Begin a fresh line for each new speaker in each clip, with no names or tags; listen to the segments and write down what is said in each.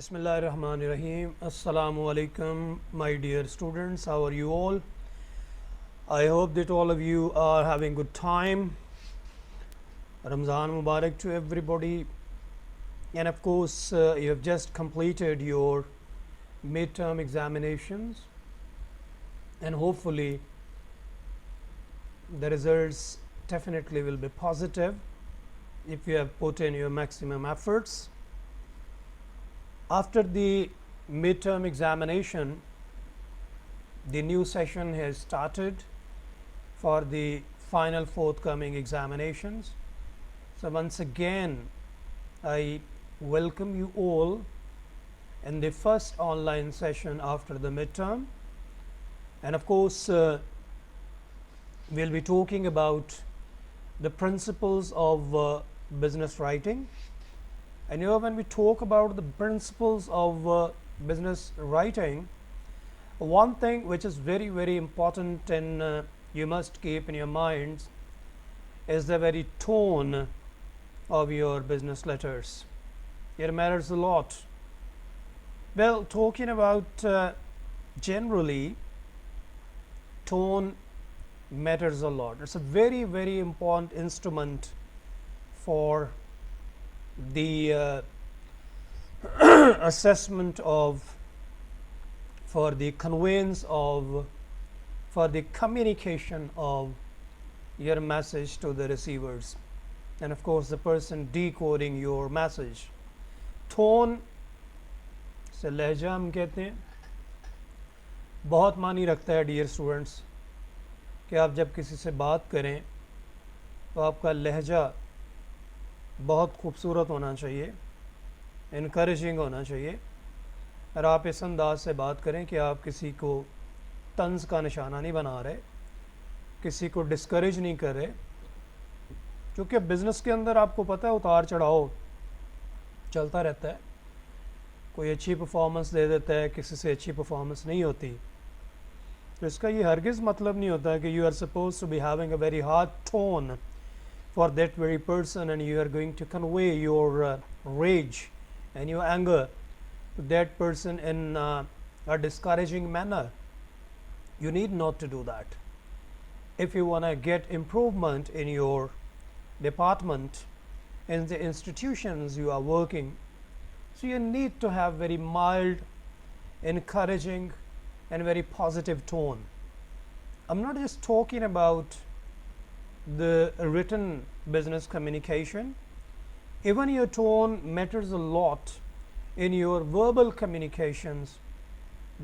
Bismillahirrahmanirrahim. Assalamu alaikum, my dear students. How are you all? I hope that all of you are having good time. Ramzan Mubarak to everybody. And of course, you have just completed your midterm examinations, and hopefully the results definitely will be positive if you have put in your maximum efforts. After the midterm examination, the new session has started for the final forthcoming examinations. So once again, I welcome you all in the first online session after the midterm. And of course, we'll be talking about the principles of business writing. And when we talk about the principles of business writing, one thing which is very, very important and you must keep in your minds is the very tone of your business letters. It matters a lot. Well, talking about generally, tone matters a lot. It's a very, very important instrument for the assessment of, for the conveyance of, for the communication of your message to the receivers, and of course the person decoding your message. Tone से लहजा हम कहते हैं, बहुत मानी रखता है dear students कि आप जब किसी से बात करें तो आपका लहजा बहुत खूबसूरत होना चाहिए, इनकरेजिंग होना चाहिए, और आप इस अंदाज से बात करें कि आप किसी को तंज का निशाना नहीं बना रहे, किसी को डिस्करेज नहीं कर रहे, क्योंकि बिज़नेस के अंदर आपको पता है उतार चढ़ाव चलता रहता है। कोई अच्छी परफॉर्मेंस दे देता है, किसी से अच्छी परफॉर्मेंस नहीं होती। तो इसका ये हरगिज़ मतलब नहीं होता कि you are suppose to be having a very hard tone for that very person and you are going to convey your rage and your anger to that person in a discouraging manner. You need not to do that. If you want to get improvement in your department, in the institutions you are working, so you need to have very mild, encouraging and very positive tone. I'm not just talking about the written business communication. Even your tone matters a lot in your verbal communications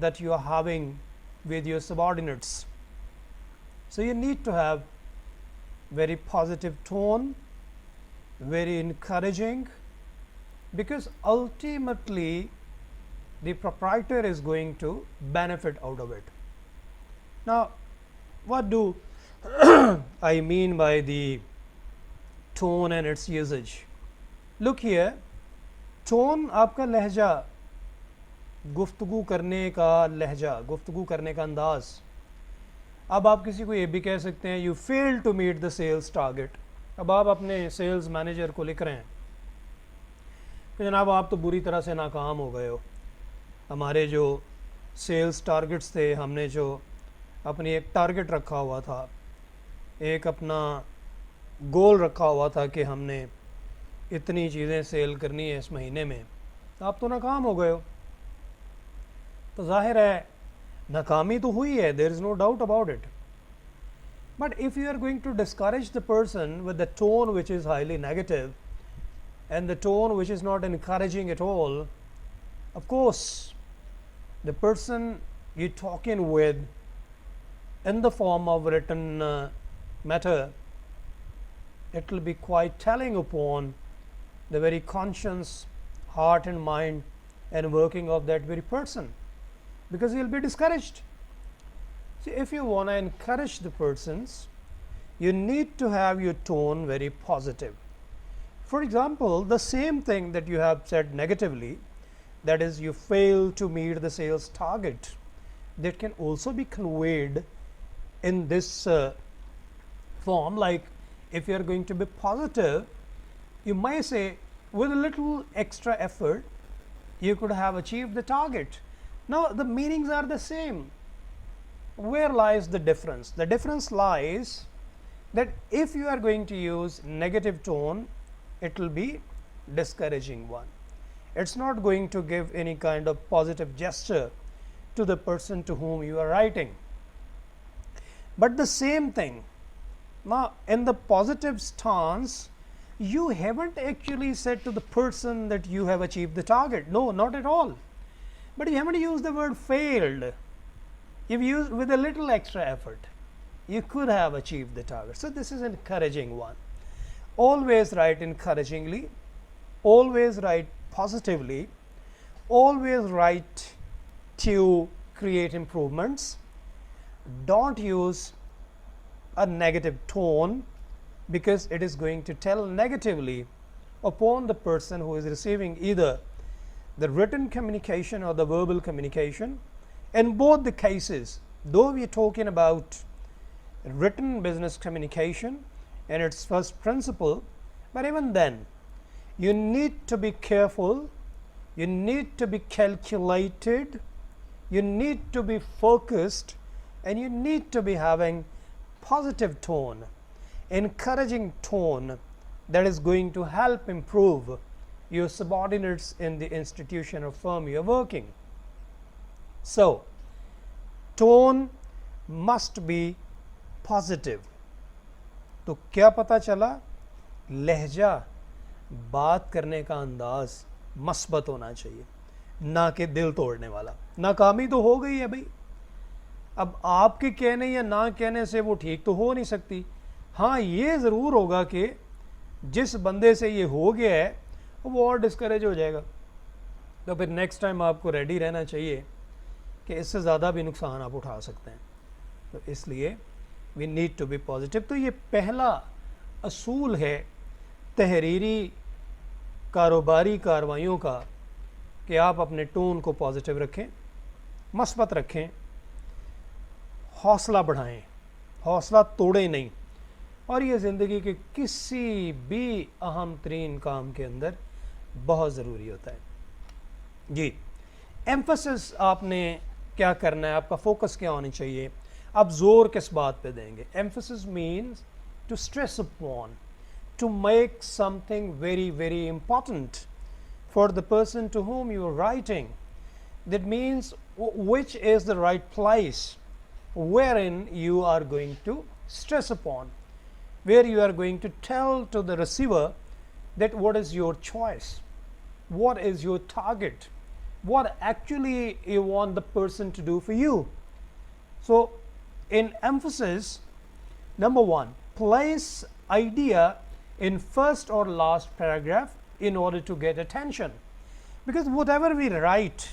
that you are having with your subordinates. So you need to have very positive tone, very encouraging, because ultimately the proprietor is going to benefit out of it. Now, what do I mean by the tone and its usage? Look here, tone आपका लहजा, गुफ्तगू करने का लहजा, गुफ्तगू करने का अंदाज। अब आप किसी को ये भी कह सकते हैं you failed to meet the sales target। अब आप अपने सेल्स मैनेजर को लिख रहे हैं कि जनाब आप तो बुरी तरह से नाकाम हो गए हो, हमारे जो सेल्स टारगेट्स थे, हमने जो अपनी एक टारगेट रखा हुआ था, एक अपना गोल रखा हुआ था कि हमने इतनी चीज़ें सेल करनी है इस महीने में, आप तो नाकाम हो गए हो। तो जाहिर है नाकामी तो हुई है, there is no doubt about it. But if you are going to discourage the person with the tone which is highly negative and the tone which is not encouraging at all, of course the person you're talking with in the form of written matter, it will be quite telling upon the very conscience, heart and mind and working of that very person, because he will be discouraged. See, if you want to encourage the persons, you need to have your tone very positive. For example, the same thing that you have said negatively, that is you fail to meet the sales target, that can also be conveyed in this form. Like if you are going to be positive, you might say with a little extra effort, you could have achieved the target. Now the meanings are the same. Where lies the difference? The difference lies that if you are going to use negative tone, it will be discouraging one. It's not going to give any kind of positive gesture to the person to whom you are writing. But the same thing, now in the positive stance, you haven't actually said to the person that you have achieved the target. No, not at all. But you haven't used the word failed. You've used with a little extra effort. You could have achieved the target. So this is an encouraging one. Always write encouragingly. Always write positively. Always write to create improvements. Don't use a negative tone, because it is going to tell negatively upon the person who is receiving either the written communication or the verbal communication. In both the cases, though we are talking about written business communication and its first principle, but even then you need to be careful, you need to be calculated, you need to be focused, and you need to be having positive tone, encouraging tone that is going to help improve your subordinates in the institution or firm you are working. So, tone must be positive. तो क्या पता चला? लहजा, बात करने का अंदाज मस्बत होना चाहिए, ना कि दिल तोड़ने वाला. नाकामी तो हो गई है भाई. अब आपके कहने या ना कहने से वो ठीक तो हो नहीं सकती. हाँ, ये ज़रूर होगा कि जिस बंदे से ये हो गया है वो और डिस्करेज हो जाएगा. तो फिर नेक्स्ट टाइम आपको रेडी रहना चाहिए कि इससे ज़्यादा भी नुकसान आप उठा सकते हैं. तो इसलिए we need to be positive. तो ये पहला असूल है तहरीरी कारोबारी कार्रवाइयों का कि आप अपने टोन को पॉजिटिव रखें, मस्बत रखें, हौसला बढ़ाएं, हौसला तोड़ें नहीं. और ये ज़िंदगी के किसी भी अहम तरीन काम के अंदर बहुत ज़रूरी होता है. जी, एम्फसिस आपने क्या करना है, आपका फोकस क्या होना चाहिए, आप जोर किस बात पे देंगे. Emphasis means to stress upon, to make something very, very important for the person to whom you are writing. That means which is the right place wherein you are going to stress upon, where you are going to tell to the receiver that what is your choice, what is your target, what actually you want the person to do for you. So in emphasis, number one, place idea in first or last paragraph in order to get attention, because whatever we write,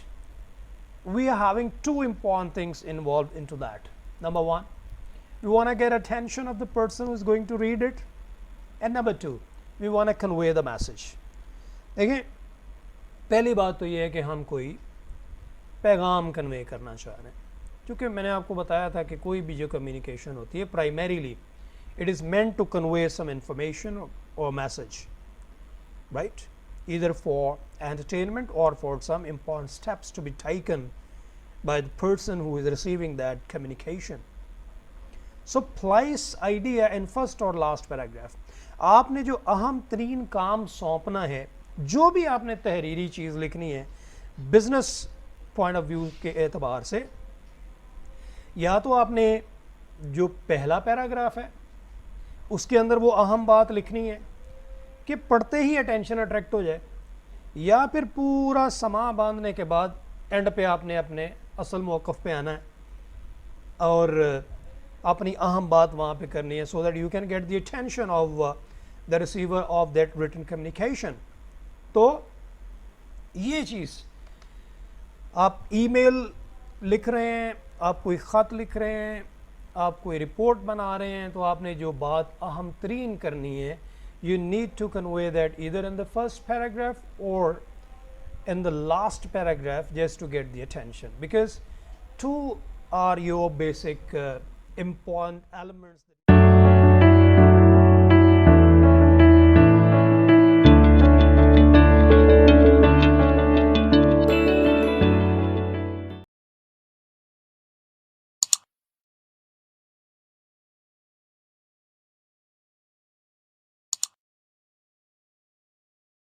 we are having two important things involved into that. Number one, we want to get attention of the person who is going to read it, and number two, we want to convey the message. देखिए, पहली बात तो ये है कि हम कोई पैगाम कन्वे करना चाह रहे हैं. क्योंकि मैंने आपको बताया था कि कोई भी जो कम्युनिकेशन होती है, primarily it is meant to convey some information or message, right? Either for entertainment or for some important steps to be taken by the person who is receiving that communication. So place idea in first or last paragraph. आपने जो अहम तरीन काम सौंपना है, जो भी आपने तहरीरी चीज़ लिखनी है बिजनेस पॉइंट ऑफ व्यू के एतबार से, या तो आपने जो पहला पैराग्राफ है उसके अंदर वो अहम बात लिखनी है कि पढ़ते ही अटेंशन अट्रैक्ट हो जाए, या फिर पूरा समा बांधने के बाद एंड पे आपने अपने असल मौक़िफ़ पे आना है और अपनी अहम बात वहाँ पे करनी है, so that you can get the attention of the receiver of that written communication. तो ये चीज़, आप ईमेल लिख रहे हैं, आप कोई ख़त लिख रहे हैं, आप कोई रिपोर्ट बना रहे हैं, तो आपने जो बात अहम तरीन करनी है, you need to convey that either in the first paragraph or in the last paragraph just to get the attention, because two are your basic important elements.